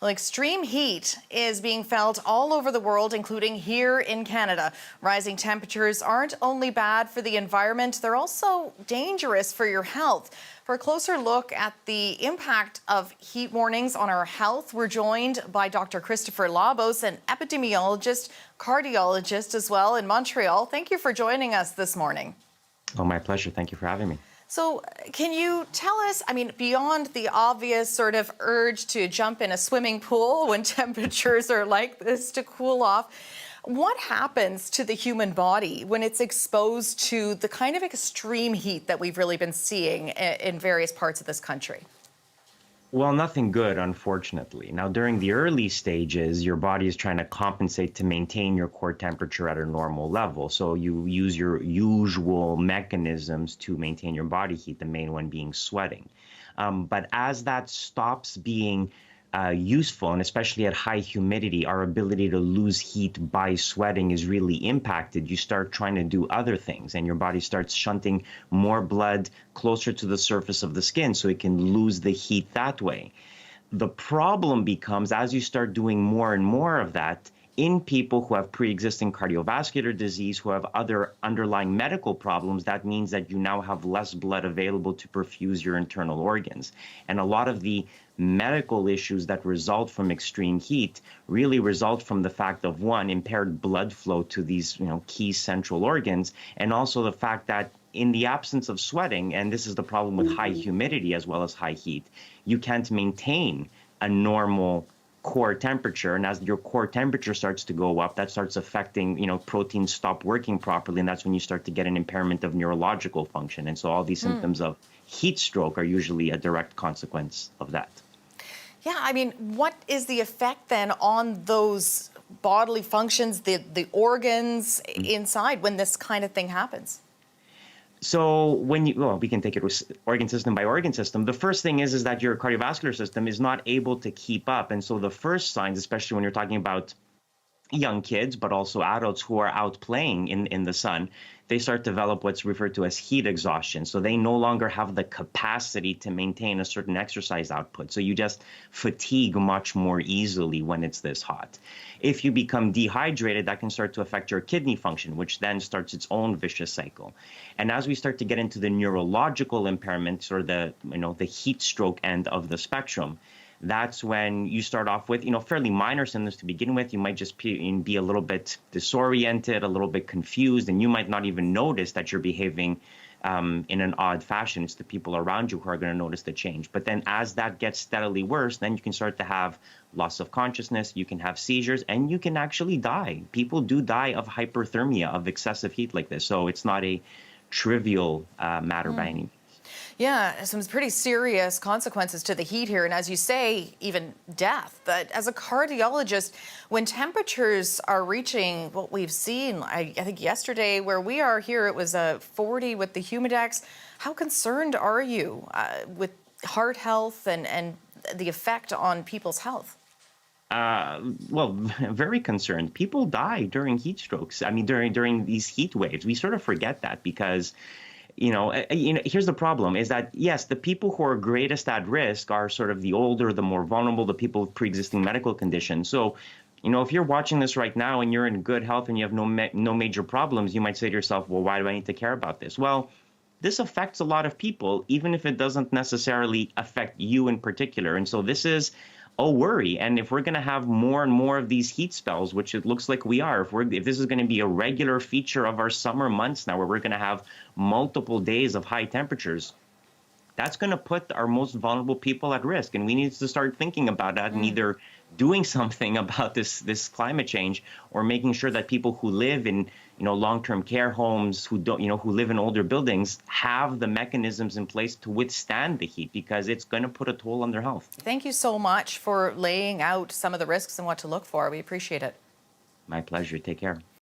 Well, extreme heat is being felt all over the world, including here in Canada. Rising temperatures aren't only bad for the environment, they're also dangerous for your health. For a closer look at the impact of heat warnings on our health, we're joined by Dr. Christopher Labos, an epidemiologist, cardiologist as well in Montreal. Thank you for joining us this morning. Oh, my pleasure. Thank you for having me. So can you tell us, beyond the obvious sort of urge to jump in a swimming pool when temperatures are like this to cool off, what happens to the human body when it's exposed to the kind of extreme heat that we've really been seeing in various parts of this country? Well, nothing good, unfortunately. Now, during the early stages, your body is trying to compensate to maintain your core temperature at a normal level. So you use your usual mechanisms to maintain your body heat, the main one being sweating. But as that stops being useful, and especially at high humidity, our ability to lose heat by sweating is really impacted. You start trying to do other things, and your body starts shunting more blood closer to the surface of the skin so it can lose the heat that way. The problem becomes as you start doing more and more of that, in people who have pre-existing cardiovascular disease, who have other underlying medical problems, that means that you now have less blood available to perfuse your internal organs. And a lot of the medical issues that result from extreme heat really result from the fact of, one, impaired blood flow to these, key central organs, and also the fact that in the absence of sweating, and this is the problem with high humidity as well as high heat, you can't maintain a normal core temperature, and as your core temperature starts to go up, that starts affecting, proteins stop working properly, and that's when you start to get an impairment of neurological function. And so all these symptoms of heat stroke are usually a direct consequence of that. Yeah, what is the effect then on those bodily functions, the organs inside when this kind of thing happens? So we can take it organ system by organ system. The first thing is that your cardiovascular system is not able to keep up. And so the first signs, especially when you're talking about young kids, but also adults who are out playing in the sun, they start to develop what's referred to as heat exhaustion. So they no longer have the capacity to maintain a certain exercise output. So you just fatigue much more easily when it's this hot. If you become dehydrated, that can start to affect your kidney function, which then starts its own vicious cycle. And as we start to get into the neurological impairments or the heat stroke end of the spectrum, that's when you start off with, fairly minor symptoms to begin with. You might just be a little bit disoriented, a little bit confused, and you might not even notice that you're behaving in an odd fashion. It's the people around you who are going to notice the change. But then as that gets steadily worse, then you can start to have loss of consciousness, you can have seizures, and you can actually die. People do die of hyperthermia, of excessive heat like this. So it's not a trivial matter by any means. Yeah, some pretty serious consequences to the heat here. And as you say, even death. But as a cardiologist, when temperatures are reaching what we've seen, I think yesterday where we are here, it was 40 with the humidex. How concerned are you with heart health and the effect on people's health? Well, very concerned. People die during heat strokes. During these heat waves. We sort of forget that because here's the problem is that, yes, the people who are greatest at risk are sort of the older, the more vulnerable, the people with pre-existing medical conditions. So, if you're watching this right now and you're in good health and you have no major problems, you might say to yourself, well, why do I need to care about this? Well, this affects a lot of people, even if it doesn't necessarily affect you in particular. And so this is a worry. And if we're going to have more and more of these heat spells, which it looks like we are, if this is going to be a regular feature of our summer months now, where we're going to have multiple days of high temperatures, that's going to put our most vulnerable people at risk. And we need to start thinking about that and either doing something about this climate change or making sure that people who live in long-term care homes, who live in older buildings, have the mechanisms in place to withstand the heat, because it's going to put a toll on their health. Thank you so much for laying out some of the risks and what to look for. We appreciate it. My pleasure. Take care.